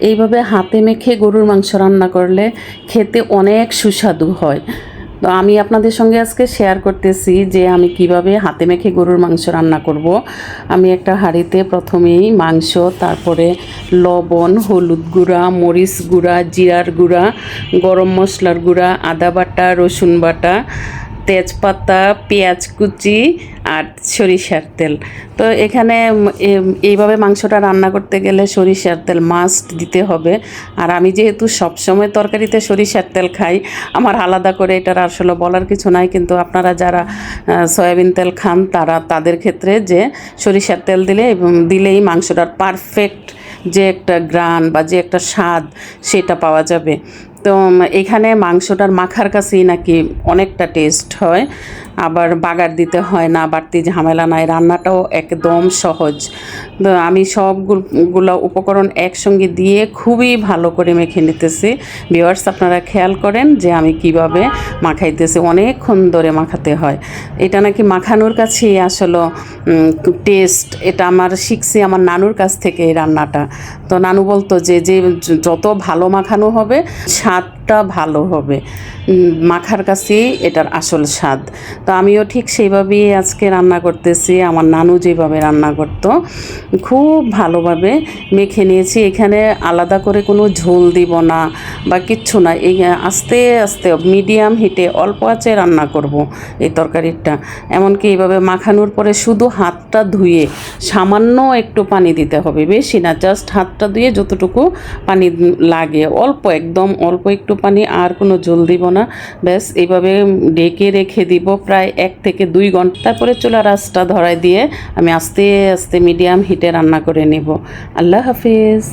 এইভাবে হাতে মেখে গরুর মাংস রান্না করলে খেতে অনেক সুস্বাদু হয়। তো আমি আপনাদের সঙ্গে আজকে শেয়ার করতেছি যে আমি কিভাবে হাতে মেখে গরুর মাংস রান্না করব। আমি একটা হাঁড়িতে প্রথমেই মাংস, তারপরে লবণ, হলুদ গুঁড়া, মরিচ গুঁড়া, জিরার গুঁড়া, গরম মশলার গুঁড়া, আদা বাটা, রসুন বাটা, তেজপাতা, পেঁয়াজ কুচি আর সরিষার তেল। তো এখানে এইভাবে মাংসটা রান্না করতে গেলে সরিষার তেল মাস্ট দিতে হবে। আর আমি যেহেতু সবসময় তরকারিতে সরিষার তেল খাই, আমার আলাদা করে এটার আসলে বলার কিছু নাই, কিন্তু আপনারা যারা সয়াবিন তেল খান তাদের ক্ষেত্রে যে সরিষার তেল দিলেই মাংসটার পারফেক্ট যে একটা গ্রান বা যে একটা স্বাদ সেটা পাওয়া যাবে। তো এখানে মাংসটার মাখার কাছেই নাকি অনেকটা টেস্ট হয়, আবার বাগার দিতে হয় না, বাড়তি ঝামেলা নাই, রান্নাটাও একদম সহজ। তো আমি সবগুলো উপকরণ একসঙ্গে দিয়ে খুবই ভালো করে মেখে নিতেছি। ভিউয়ার্স, আপনারা খেয়াল করেন যে আমি কিভাবে মাখাইতেছি, অনেকক্ষণ ধরে মাখাতে হয়। এটা নাকি মাখানোর কাছেই আসলে টেস্ট। এটা আমার শিখছি আমার নানুর কাছ থেকে এই রান্নাটা। তো নানু বলতো যে যত ভালো মাখানো হবে স্বাদটা ভালো হবে, মাখার কাছেই এটার আসল স্বাদ। তো আমিও ঠিক সেইভাবেই আজকে রান্না করতেছি, আমার নানু যেভাবে রান্না করতো খুব ভালোভাবে মেখে নিয়েছি। এখানে আলাদা করে কোনো ঝোল দিব না বা কিচ্ছু না, এই আস্তে আস্তে মিডিয়াম হিটে অল্প আঁচে রান্না করব এই তরকারিটা। এমনকি এইভাবে মাখানোর পরে শুধু হাতটা ধুয়ে সামান্য একটু পানি দিতে হবে, বেশি না, জাস্ট হাতটা ধুয়ে যতটুকু পানি লাগে, অল্প, একদম অল্প একটু পানি, আর কোনো ঝোল দিব না। ব্যাস এইভাবে ঢেকে রেখে দিব প্রায় 1 থেকে 2 ঘন্টা। তারপরে চুলার আঁচটা ধরায় দিয়ে আমি আস্তে আস্তে মিডিয়াম হিটে রান্না করে নেব। আল্লাহ হাফিজ।